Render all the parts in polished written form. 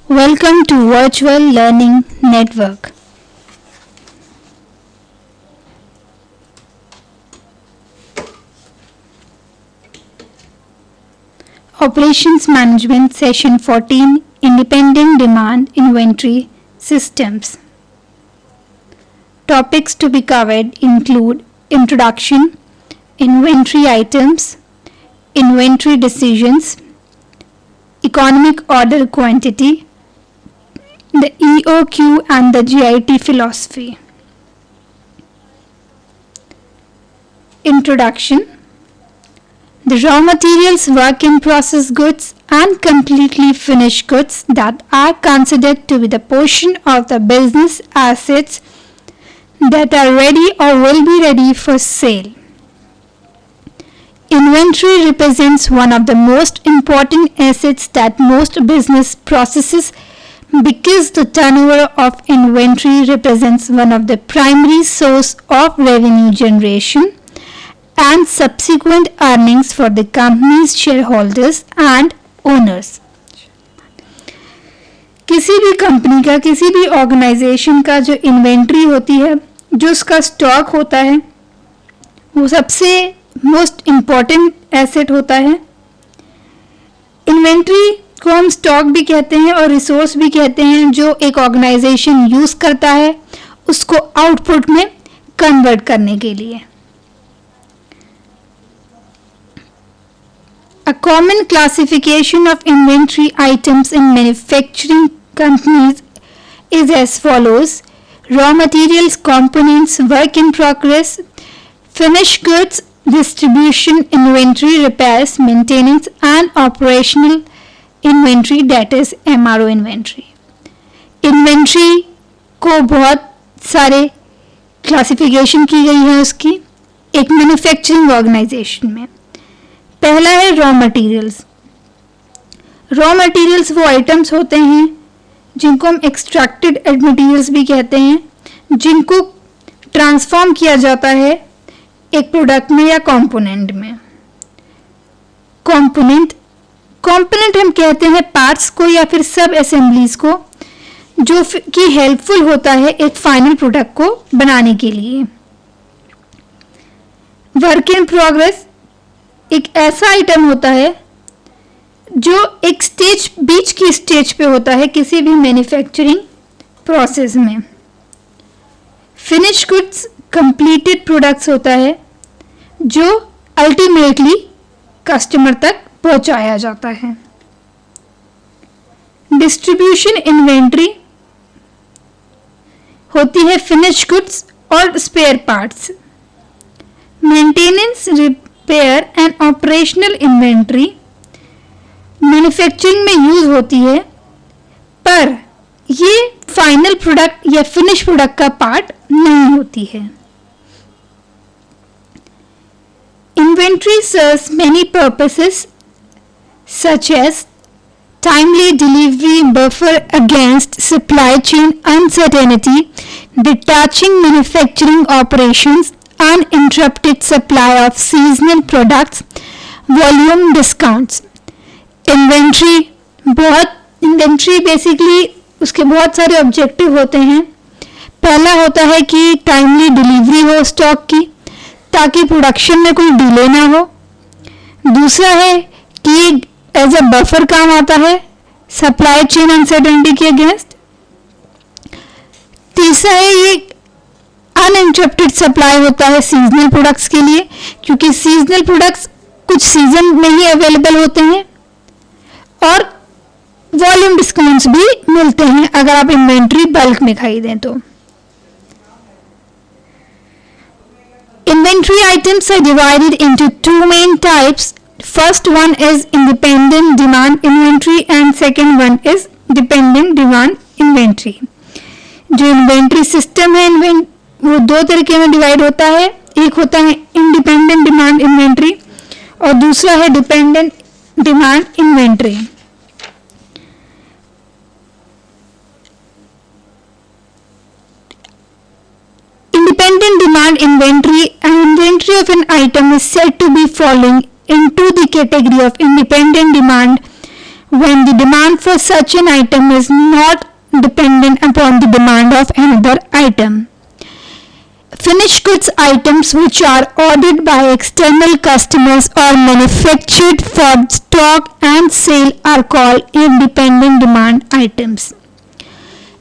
Welcome to Virtual Learning Network. Operations Management Session 14, Independent Demand Inventory Systems. Topics to be covered include Introduction, Inventory Items, Inventory Decisions, Economic Order Quantity, the EOQ and the GIT philosophy. Introduction. The raw materials, work in process goods and completely finished goods that are considered to be the portion of the business assets that are ready or will be ready for sale. Inventory represents one of the most important assets that most business processes because the turnover of inventory represents one of the primary source of revenue generation and subsequent earnings for the company's shareholders and owners. किसी भी company का, किसी भी organisation का जो inventory होती है, जो उसका स्टॉक होता है, वो सबसे मोस्ट इम्पॉर्टेंट एसेट होता है. इन्वेंट्री को हम स्टॉक भी कहते हैं और रिसोर्स भी कहते हैं जो एक ऑर्गेनाइजेशन यूज करता है उसको आउटपुट में कन्वर्ट करने के लिए. A common classification of inventory items in manufacturing companies is as follows: raw materials, components, work in progress, finished goods, distribution, inventory, repairs, maintenance and operational inventory, that is MRO inventory. Inventory को बहुत सारे classification की गई है उसकी एक manufacturing organisation में. पहला है रॉ मटेरियल्स. रॉ मटेरियल्स वो आइटम्स होते हैं जिनको हम एक्सट्रैक्टेड मटेरियल्स भी कहते हैं, जिनको ट्रांसफॉर्म किया जाता है एक प्रोडक्ट में या कंपोनेंट में. कंपोनेंट हम कहते हैं पार्ट्स को या फिर सब असेंबलीज को जो कि हेल्पफुल होता है एक फाइनल प्रोडक्ट को बनाने के लिए. वर्क इन प्रोग्रेस एक ऐसा आइटम होता है जो एक स्टेज बीच की स्टेज पे होता है किसी भी मैन्युफैक्चरिंग प्रोसेस में. फिनिश गुड्स कंप्लीटेड प्रोडक्ट्स होता है जो अल्टीमेटली कस्टमर तक पहुंचाया जाता है. डिस्ट्रीब्यूशन इन्वेंट्री होती है फिनिश गुड्स और spare parts. Maintenance, repair and operational inventory manufacturing में यूज होती है पर ये फाइनल प्रोडक्ट या फिनिश प्रोडक्ट का पार्ट नहीं होती है. Inventory serves many purposes such as timely delivery, buffer against supply chain uncertainty, detaching manufacturing operations, uninterrupted supply of seasonal products, volume discounts. Inventory basically उसके बहुत सारे ऑब्जेक्टिव होते हैं. पहला होता है कि टाइमली डिलीवरी हो स्टॉक की ताकि प्रोडक्शन में कोई डिले ना हो. दूसरा है कि एज अ बफर काम आता है सप्लाई चेन अनसर्टेनिटी के अगेंस्ट. तीसरा है ये अनइंटरप्टेड सप्लाई होता है सीजनल प्रोडक्ट्स के लिए क्योंकि सीजनल प्रोडक्ट्स कुछ सीजन में ही अवेलेबल होते हैं और वॉल्यूम डिस्काउंट्स भी मिलते हैं अगर आप इन्वेंट्री बल्क में खरीदें तो. Inventory items are divided into two main types. First one is independent demand inventory and second one is dependent demand inventory. जो इन्वेंट्री सिस्टम है वो दो तरीके में डिवाइड होता है. एक होता है इंडिपेंडेंट डिमांड इन्वेंट्री और दूसरा है dependent demand inventory. Independent demand inventory of an item is said to be falling into the category of independent demand when the demand for such an item is not dependent upon the demand of another item. Finished goods items which are ordered by external customers or manufactured for stock and sale are called independent demand items.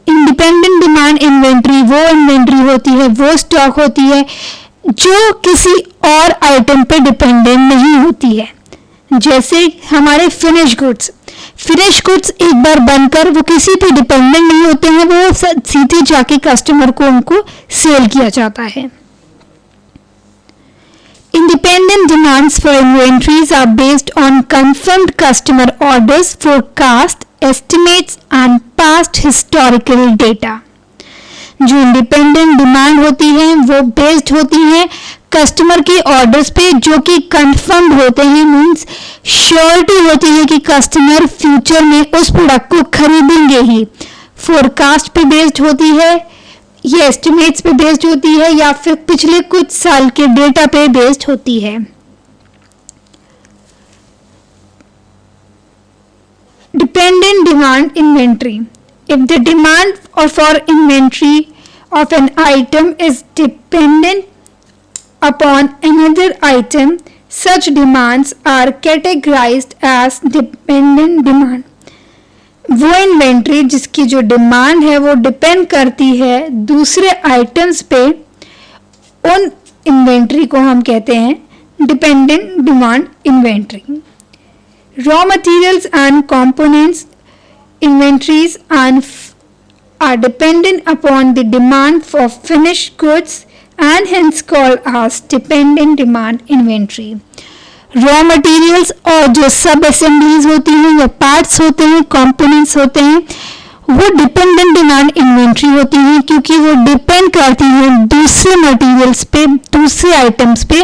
Independent demand inventory वो inventory होती है, वो stock होती है जो किसी और item पे डिपेंडेंट नहीं होती है. जैसे हमारे फिनिश गुड्स एक बार बनकर वो किसी पे डिपेंडेंट नहीं होते हैं, वो सीधे जाके कस्टमर को उनको सेल किया जाता है. Independent demands for inventories are based on confirmed customer orders, forecast, estimates and past historical data. जो इंडिपेंडेंट डिमांड होती है वो बेस्ड होती है कस्टमर के ऑर्डर्स पे जो कि कंफर्म्ड होते हैं, मींस श्योरिटी होती है कि कस्टमर फ्यूचर में उस प्रोडक्ट को खरीदेंगे ही. फोरकास्ट पे बेस्ड होती है, ये एस्टिमेट्स पे बेस्ड होती है या फिर पिछले कुछ साल के डेटा पे बेस्ड होती है. Dependent demand inventory. If the demand for inventory of an item is dependent upon another item, such demands are categorized as dependent demand. वो इन्वेंट्री जिसकी जो डिमांड है वो डिपेंड करती है दूसरे आइटम्स पे, उन इन्वेंट्री को हम कहते हैं dependent demand inventory. Raw materials and components inventories are dependent upon the demand for finished goods and hence called as dependent demand inventory. Raw materials और जो सब असेंबलीज होती हैं या पार्ट्स होते हैं, कंपोनेंट्स होते हैं, वो डिपेंडेंट डिमांड इन्वेंट्री होती हैं क्योंकि वो डिपेंड करती हैं दूसरे मटेरियल्स पे, दूसरे आइटम्स पे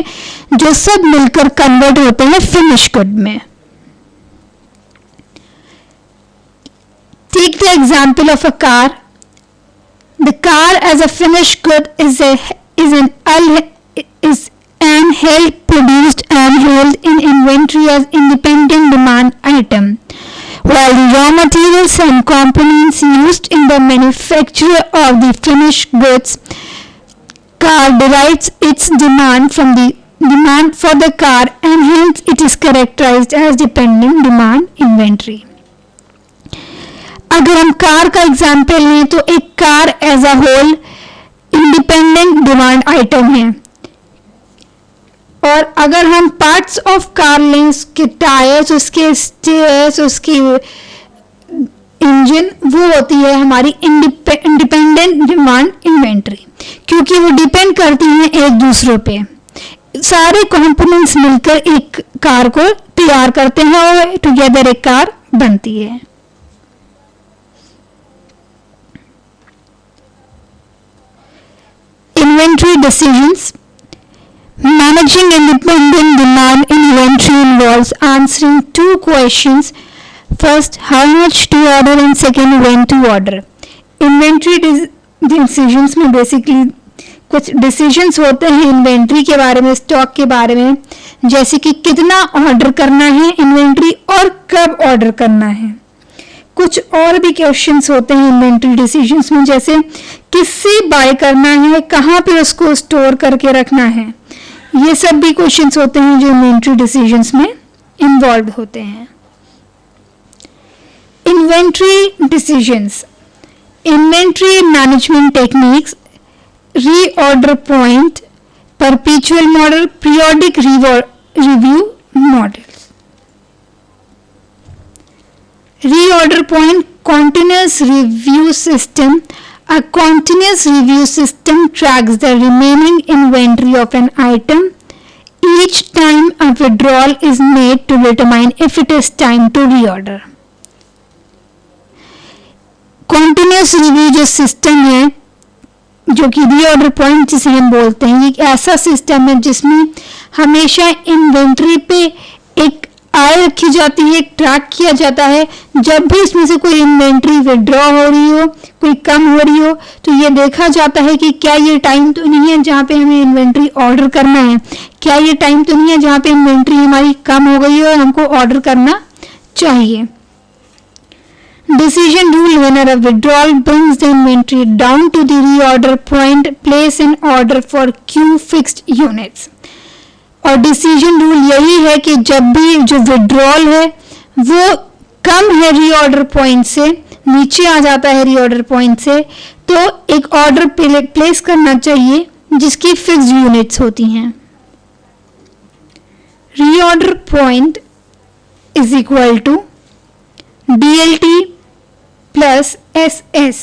जो सब मिलकर कन्वर्ट होते हैं फिनिश गुड में. Take the example of a car. The car as a finished good is an held, produced and held in inventory as independent demand item, while the raw materials and components used in the manufacture of the finished goods car derives its demand from the demand for the car and hence it is characterized as dependent demand inventory. अगर हम car का example लें तो एक car as a whole independent demand item है, और अगर हम पार्ट्स ऑफ कार लें, उसके टायर्स, उसके स्टेयर्स, उसकी इंजन, वो होती है हमारी इंडिपेंडेंट डिमांड इन्वेंट्री क्योंकि वो डिपेंड करती हैं एक दूसरे पे. सारे कंपोनेंट्स मिलकर एक कार को तैयार करते हैं और टुगेदर एक कार बनती है. Inventory decisions. Managing independent demand inventory involves answering two questions. First, how much to order and second, when to order. Inventory decisions में basically कुछ decisions होते हैं इन्वेंट्री के बारे में, स्टॉक के बारे में, जैसे कि कितना ऑर्डर करना है इन्वेंट्री और कब ऑर्डर करना है. कुछ और भी क्वेश्चंस होते हैं इन्वेंट्री डिसीजंस में, जैसे किससे बाय करना है, कहाँ पे उसको स्टोर करके रखना है. ये सब भी क्वेश्चंस होते हैं जो इन्वेंट्री डिसीजंस में इन्वॉल्व होते हैं. Inventory decisions. Inventory management techniques, reorder point, perpetual model, periodic review model. Reorder point, continuous review system. A continuous review system tracks the remaining inventory of an item each time a withdrawal is made to determine if it is time to reorder. Continuous review जो system है, जो कि reorder point जिसे हम बोलते हैं, एक ऐसा सिस्टम है जिसमें हमेशा इन्वेंट्री पे एक आय रखी जाती है, ट्रैक किया जाता है. जब भी इसमें से कोई इन्वेंट्री विड्रॉ हो रही हो, कोई कम हो रही हो, तो ये देखा जाता है कि क्या ये टाइम तो नहीं है जहाँ पे हमें इन्वेंट्री ऑर्डर करना है, क्या ये टाइम तो नहीं है जहाँ पे इन्वेंट्री हमारी कम हो गई है और हमको ऑर्डर करना चाहिए. decision rule, whenever a withdrawal brings the inventory down to the reorder point, place an order for Q fixed units. और डिसीजन रूल यही है कि जब भी जो विड्रॉल है वो कम है रीऑर्डर पॉइंट से, नीचे आ जाता है रीऑर्डर पॉइंट से, तो एक ऑर्डर प्लेस करना चाहिए जिसकी फिक्स्ड यूनिट्स होती हैं. Reorder point is equal to DLT plus SS.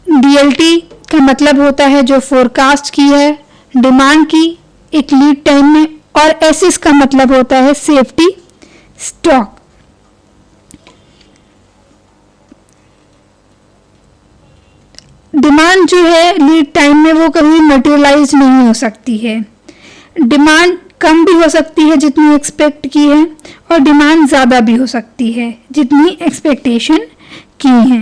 DLT का मतलब होता है जो फोरकास्ट की है डिमांड की एक लीड टाइम में, और SS का मतलब होता है सेफ्टी स्टॉक. डिमांड जो है लीड टाइम में वो कभी मटेरियलाइज नहीं हो सकती है. डिमांड कम भी हो सकती है जितनी एक्सपेक्ट की है, और डिमांड ज़्यादा भी हो सकती है जितनी एक्सपेक्टेशन की है.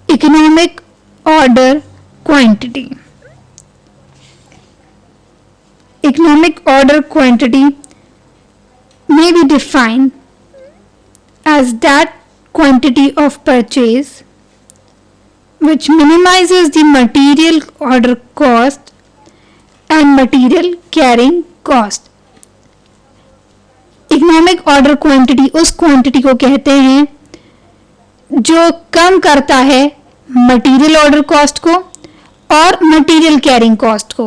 Economic order quantity. Economic order quantity may be defined as that quantity of purchase which minimizes the material order cost and material carrying cost. Economic order quantity उस quantity को कहते हैं जो कम करता है मटेरियल ऑर्डर कॉस्ट को और material carrying cost को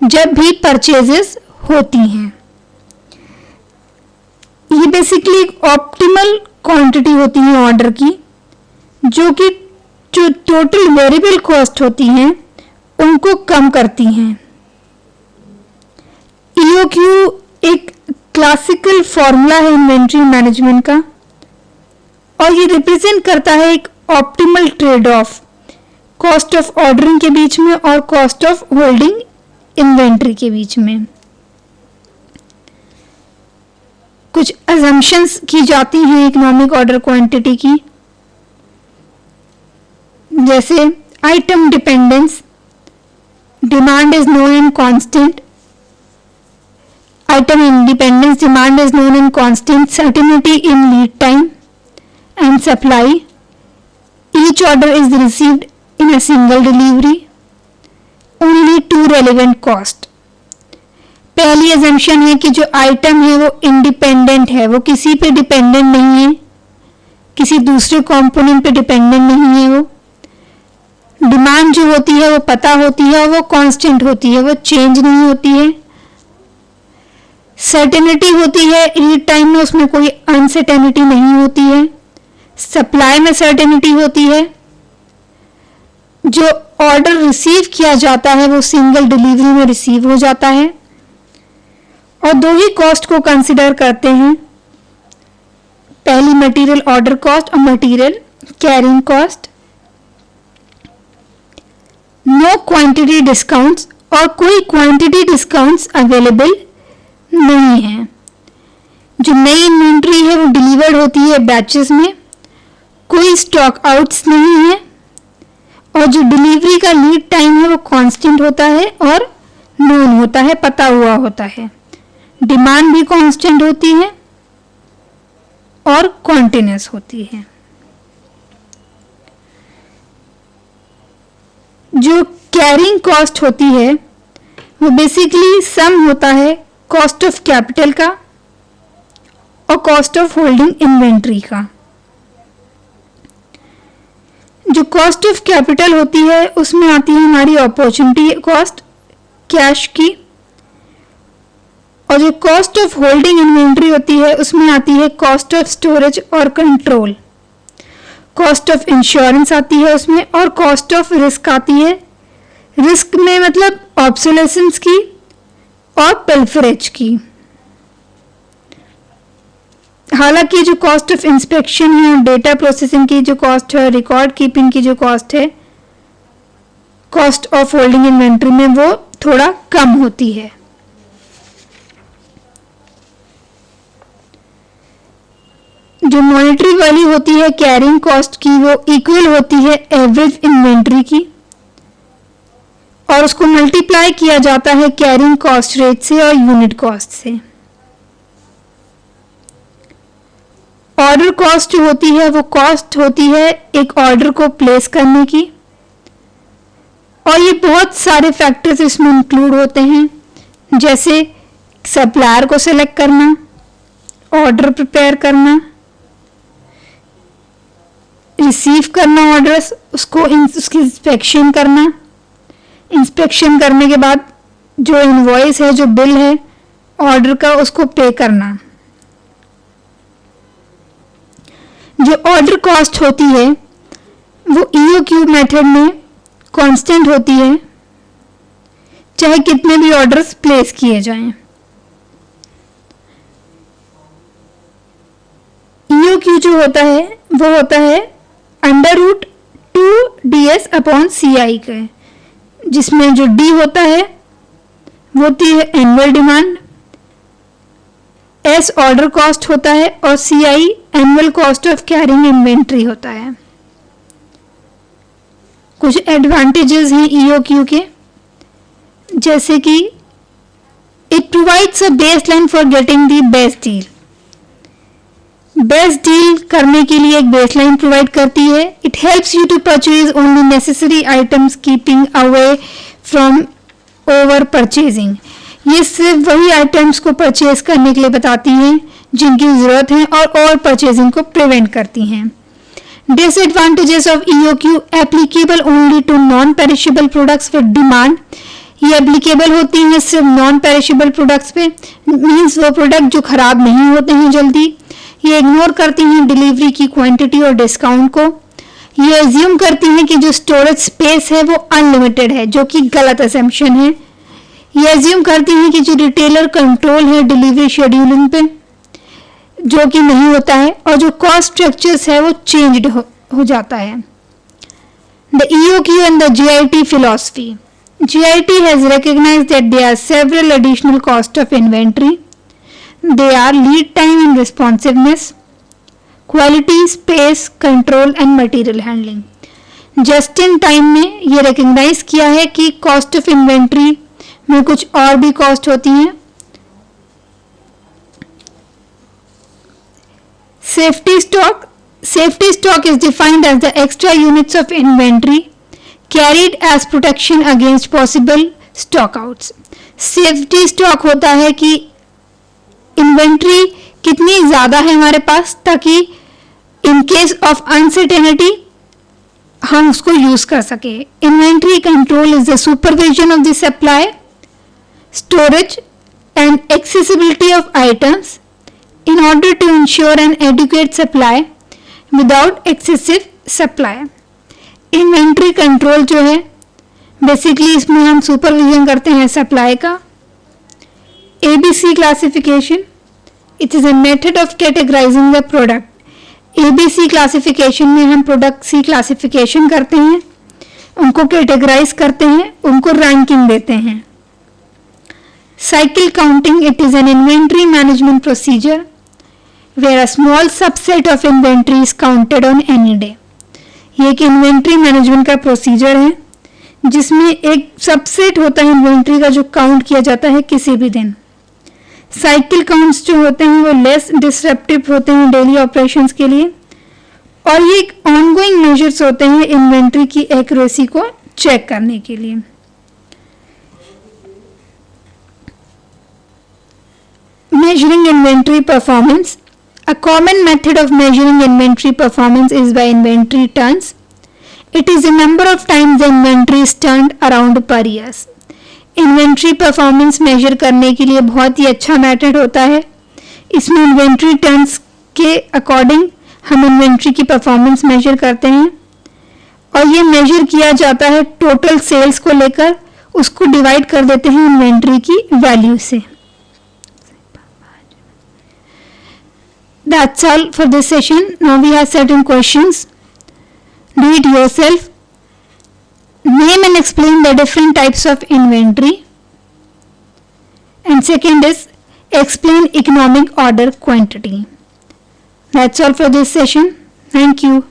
जब भी परचेजेस होती हैं. ये बेसिकली एक ऑप्टिमल क्वांटिटी होती है ऑर्डर की, जो कि जो टोटल वेरिएबल कॉस्ट होती हैं उनको कम करती हैं. EOQ एक क्लासिकल फॉर्मूला है इन्वेंट्री मैनेजमेंट का, और ये रिप्रेजेंट करता है एक optimal trade off cost of ordering के बीच में और कॉस्ट ऑफ होल्डिंग इन्वेंट्री के बीच में. कुछ अजम्पशंस की जाती हैं इकोनॉमिक ऑर्डर क्वांटिटी की, जैसे item dependence, demand is known and constant. Item independence, demand is known and constant, certainty in lead time and supply. Each order is received in a single delivery. Only two relevant cost. पहली assumption है कि जो item है वो independent है, वो किसी पे डिपेंडेंट नहीं है, किसी दूसरे कंपोनेंट पे डिपेंडेंट नहीं है. वो डिमांड जो होती है वो पता होती है और वो कांस्टेंट होती है, वो चेंज नहीं होती है. सर्टेनिटी होती है लीड टाइम में, उसमें कोई अनसर्टेनिटी नहीं होती है. सप्लाई में सर्टेनिटी होती है. जो ऑर्डर रिसीव किया जाता है वो सिंगल डिलीवरी में रिसीव हो जाता है. और दो ही कॉस्ट को कंसिडर करते हैं, पहली मटेरियल ऑर्डर कॉस्ट और material carrying cost. No quantity discounts, और कोई क्वांटिटी डिस्काउंट्स अवेलेबल नहीं है. जो नई इन्वेंट्री है वो डिलीवर्ड होती है बैचेस में, कोई स्टॉक आउट्स नहीं है, और जो डिलीवरी का लीड टाइम है वो कांस्टेंट होता है और नोन होता है, पता हुआ होता है. डिमांड भी कांस्टेंट होती है और कॉन्टिन्यूस होती है. जो कैरिंग कॉस्ट होती है वो बेसिकली सम होता है कॉस्ट ऑफ कैपिटल का और कॉस्ट ऑफ होल्डिंग इन्वेंट्री का. जो कॉस्ट ऑफ कैपिटल होती है उसमें आती है हमारी अपॉर्चुनिटी कॉस्ट कैश की, और जो कॉस्ट ऑफ होल्डिंग इन्वेंट्री होती है उसमें आती है कॉस्ट ऑफ स्टोरेज और कंट्रोल. कॉस्ट ऑफ इंश्योरेंस आती है उसमें, और कॉस्ट ऑफ रिस्क आती है. रिस्क में मतलब ऑब्सोलेसेंस की और पिल्फरेज की. हालांकि जो कॉस्ट ऑफ इंस्पेक्शन है, डेटा प्रोसेसिंग की जो कॉस्ट है, रिकॉर्ड कीपिंग की जो कॉस्ट है, कॉस्ट ऑफ होल्डिंग इन्वेंट्री में वो थोड़ा कम होती है. जो मॉनेटरी वाली होती है कैरिंग कॉस्ट की, वो इक्वल होती है एवरेज इन्वेंट्री की, और उसको मल्टीप्लाई किया जाता है कैरिंग कॉस्ट रेट से और यूनिट कॉस्ट से. ऑर्डर कॉस्ट जो होती है वो कॉस्ट होती है एक ऑर्डर को प्लेस करने की, और ये बहुत सारे फैक्टर्स इसमें इंक्लूड होते हैं, जैसे सप्लायर को सिलेक्ट करना, ऑर्डर प्रिपेयर करना, रिसीव करना ऑर्डर्स, उसकी इंस्पेक्शन करना, इंस्पेक्शन करने के बाद जो इनवॉइस है, जो बिल है ऑर्डर का, उसको पे करना। जो ऑर्डर कॉस्ट होती है वो EOQ मेथड में कांस्टेंट होती है, चाहे कितने भी ऑर्डर्स प्लेस किए जाएं। EOQ जो होता है वो होता है √2DS/CI का, जिसमें जो D होता है वो होती है annual demand, S order cost होता है और CI annual cost of carrying inventory होता है। कुछ एडवांटेजेस हैं EOQ के, जैसे कि it provides a baseline for getting the best deal. Best deal करने के लिए एक बेसलाइन प्रोवाइड करती है। It helps you to purchase only necessary items, keeping away from over purchasing. ये सिर्फ वही आइटम्स को परचेज करने के लिए बताती हैं जिनकी ज़रूरत है और ओवर परचेजिंग को प्रिवेंट करती हैं। Disadvantages of EOQ applicable only to non perishable products with demand. ये एप्लीकेबल होती हैं सिर्फ नॉन पेरिशेबल प्रोडक्ट्स पे, मीन्स वो प्रोडक्ट जो खराब नहीं होते हैं जल्दी। ये इग्नोर करती हैं डिलीवरी की क्वांटिटी और डिस्काउंट को। ये एज्यूम करती हैं कि जो स्टोरेज स्पेस है वो अनलिमिटेड है, जो कि गलत असम्पशन है। ये एज्यूम करती हैं कि जो रिटेलर कंट्रोल है डिलीवरी शेड्यूलिंग पे, जो कि नहीं होता है, और जो कॉस्ट स्ट्रक्चर्स है वो चेंज्ड हो जाता है। The EOQ and the GIT philosophy. GIT has recognized that there are several additional costs of inventory. They are lead time and responsiveness, quality, space, control and material handling. Just in time में ये recognize किया है कि cost of inventory में कुछ और भी cost होती हैं। Safety stock is defined as the extra units of inventory carried as protection against possible stockouts. Safety stock होता है कि इन्वेंट्री कितनी ज़्यादा है हमारे पास, ताकि इन केस ऑफ अनसर्टेनिटी हम उसको यूज़ कर सके। Inventory control is the supervision of the supply, storage and accessibility of items in order to ensure an adequate supply without excessive supply. Inventory control जो है बेसिकली इसमें हम supervision करते हैं सप्लाई का। ABC classification, it is a method of categorizing the product. ABC classification में हम product की क्लासिफिकेशन करते हैं, उनको कैटेगराइज करते हैं, उनको रैंकिंग देते हैं। Cycle counting, it is an inventory management procedure where a small subset of inventory is counted on any day. ये एक इन्वेंट्री मैनेजमेंट का प्रोसीजर है जिसमें एक सबसेट होता है इन्वेंट्री का जो काउंट किया जाता है किसी भी दिन। साइकिल काउंट्स जो होते हैं वो लेस डिसरप्टिव होते हैं डेली ऑपरेशंस के लिए, और ये एक ऑनगोइंग मेजर्स होते हैं इन्वेंट्री की एक्यूरेसी को चेक करने के लिए। Measuring inventory performance. A common method of measuring inventory performance is by inventory turns. It is the number of times the inventory is turned around per year. Inventory performance measure करने के लिए बहुत ही अच्छा method होता है। इसमें inventory turns के according हम inventory की परफॉर्मेंस मेजर करते हैं, और ये मेजर किया जाता है टोटल सेल्स को लेकर, उसको डिवाइड कर देते हैं इन्वेंट्री की वैल्यू से। That's all for this session. Now we have certain questions. Do it yourself. Name and explain the different types of inventory. And second is explain economic order quantity. That's all for this session. Thank you.